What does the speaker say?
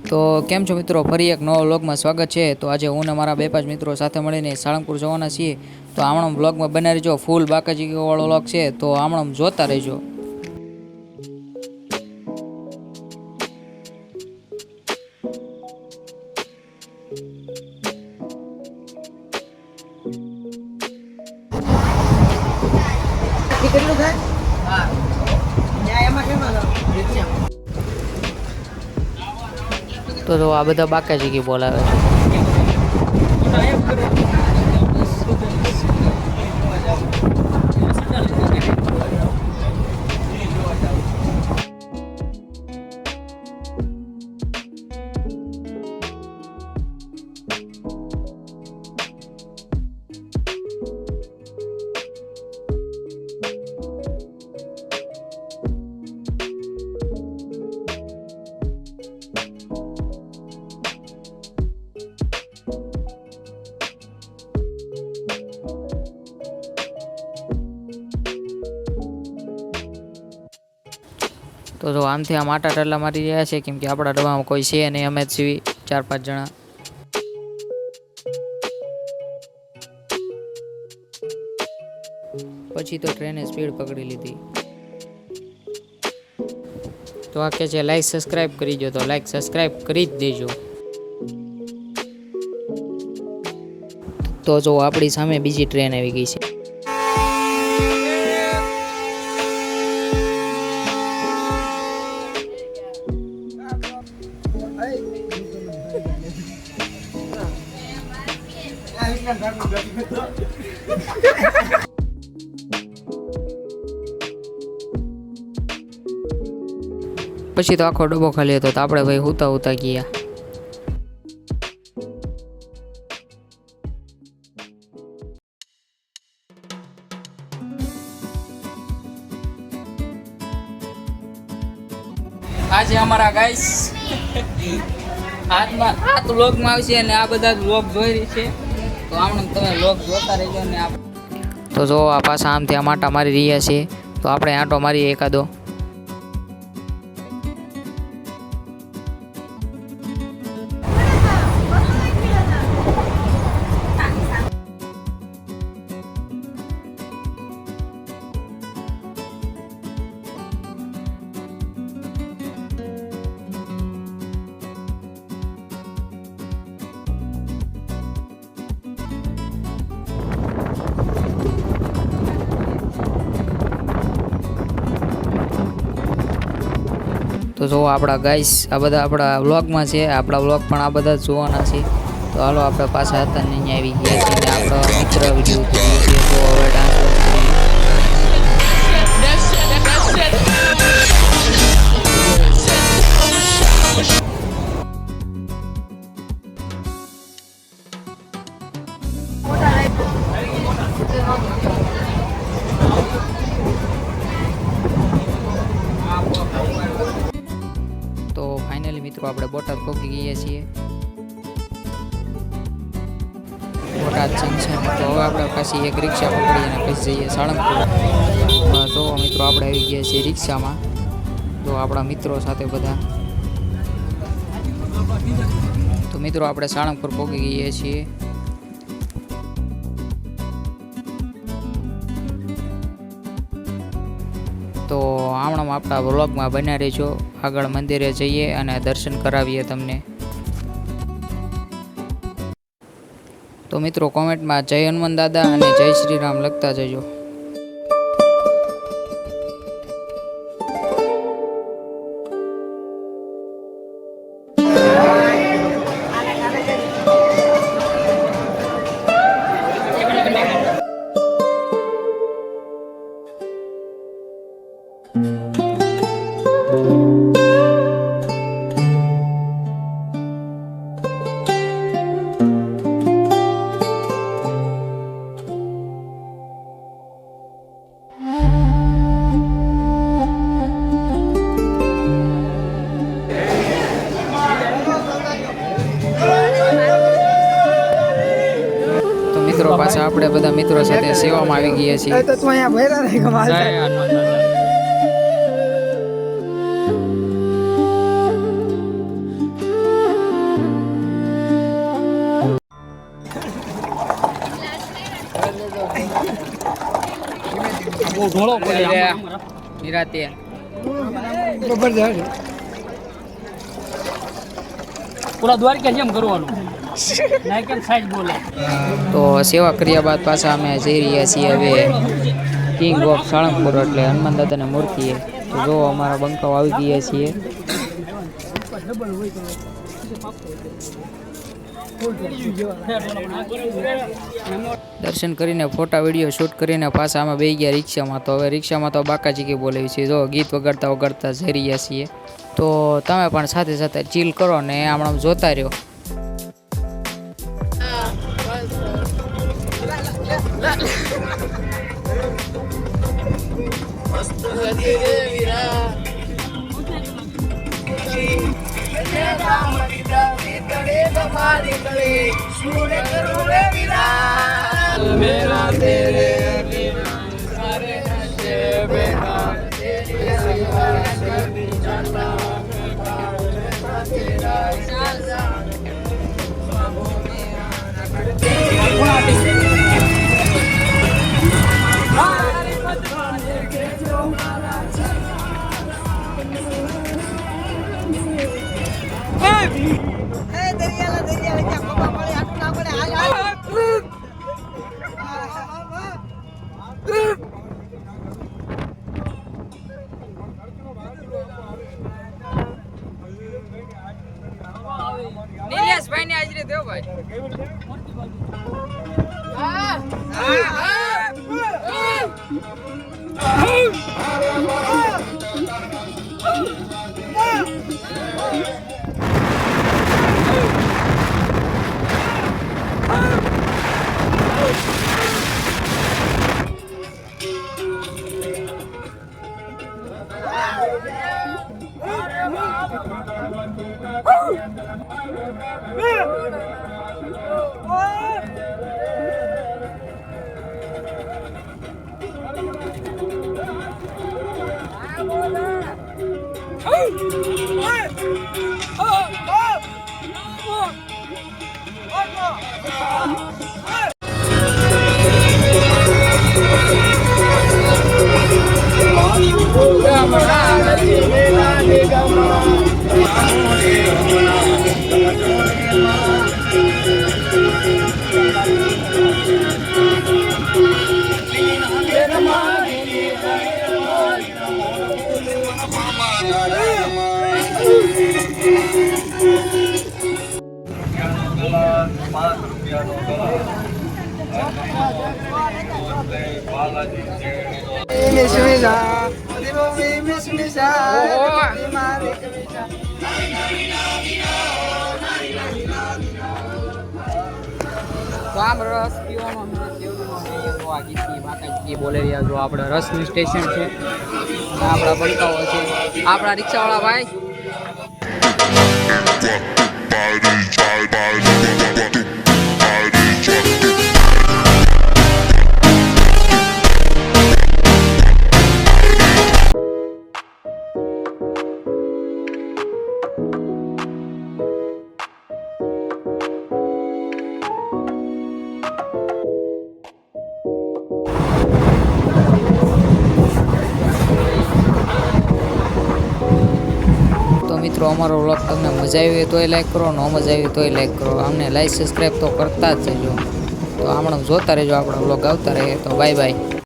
તો કેમ છો મિત્રો, ફરી એક નવો વ્લોગમાં સ્વાગત છે। તો આજે હું ને મારા બે પાંચ મિત્રો સાથે મળીને સાળંગપુર જવાના છીએ। તો આમણો વ્લોગમાં બના રહેજો, ફૂલ બાકાજી વાળો વ્લોગ છે, તો આમણો જોતા રહેજો। કેટલું થાય? હા એમાં કેમ તો જો આ બધા બાકાજી બોલાવે છે। તો જો આમથી આમ આટા ટલ્લા મારી રહ્યા છે, કેમ કે આપણા ડબ્બામાં કોઈ છે નહીં, અમે જ છીએ 4-5 જણા। પછી તો ટ્રેને સ્પીડ પકડી લીધી। તો આ કે છે લાઈક સબસ્ક્રાઈબ કરી દો, તો લાઈક સબસ્ક્રાઈબ કરી જ દેજો। તો જો આપણી સામે બીજી ટ્રેન આવી ગઈ છે। પછી તો આખો ડબ્બો ખાલી હતો, તો આપણે ભાઈ હુતા હુતા ગયા। આજે અમારા ગાઈસ હાથમાં હાથ વ્લોગમાં આવશે અને આ બધા વ્લોગ જોઈ રહી છે, તો આમણે તમે વ્લોગ જોતા રહેજો ને તો જો આ પાછા આમથી આમ આંટા મારી રહ્યા છે, તો આપણે આંટો મારીએ એકાદો। તો જો આપણા ગાઈસ આ બધા આપણા વ્લોગમાં છે, આપણા વ્લોગ પણ આ બધા જ જોવાના છે। તો હાલો આપણે પાછા હતા ને અહીંયા આવી ગયા છીએ, આપણો મિત્ર વિડીયો ઉતારીએ છીએ, તો હવે ડાન્સ તો ફાઇનલી મિત્રો આપણે બોટાદ પહોંચી ગયા છીએ, બોટાદ જંકશન। તો હવે આપણે પાછી એક રિક્ષા પકડી અને પછી જઈએ સાળંગપુર। તો મિત્રો આપણે આવી ગયા છીએ રિક્ષામાં, તો આપણા મિત્રો સાથે બધા। તો મિત્રો આપણે સાળંગપુર પહોંચી ગયા છીએ। તો આમણાં આપણા વ્લોગમાં બન્યા રહેજો, આગળ મંદિરે જઈએ અને દર્શન કરાવીએ તમને। તો મિત્રો કોમેન્ટમાં જય હનુમાન દાદા અને જય શ્રી રામ લખતા જજો। મિત્રો પાછા આપણે બધા મિત્રો સાથે સેવામાં આવી ગયા છીએ। તો તું અહીંયા ભેરા રહી કમાલ ઢોળો પડે લે. આમાં રાખ. નિરાતે જબરજસ્ત પૂરા દ્વારકા જેમ કરવાનું ના કેમ સાઈડ બોલે તો સેવા કર્યા બાદ પાછા અમે જઈ રહ્યા છીએ હવે કિંગ ઓફ સાળંગપુર એટલે હનુમાન દાદાની મૂર્તિએ. તો જો અમારા બંકાઓ આવી ગયા છીએ. દર્શન કરીને ફોટા વિડીયો શૂટ કરીને પાછા અમે બેસી ગયા રિક્ષામાં. તો હવે રિક્ષામાં તો બાકાજી કે બોલાવી છે. જો ગીત વગાડતા વગાડતા જઈ રહ્યા છીએ. તો તમે પણ સાથે સાથે ચીલ કરો ને હમણાં જોતા રહ્યો. દરિયા ક્યાં પપ્પા પડે આટલું ના પડે હાલ નિલેશભાઈ ને હાજરી દેવો ભાઈ. તો આમ રસ પીવાનો બોલે રહ્યા જો આપણે રસનું સ્ટેશન છે. આપણા બંકાઓ છે, આપણા રિક્ષાવાળા ભાઈ. મિત્રો અમારો વ્લોગ તમને મજા આવી હોય તોય લાઈક કરો, ન મજા આવી તોય લાઈક કરો. અમને લાઈક સબસ્ક્રાઈબ તો કરતા જ જજો. તો હમણાં જોતા રહેજો, આપણા વ્લોગ આવતા રહે. તો બાય બાય.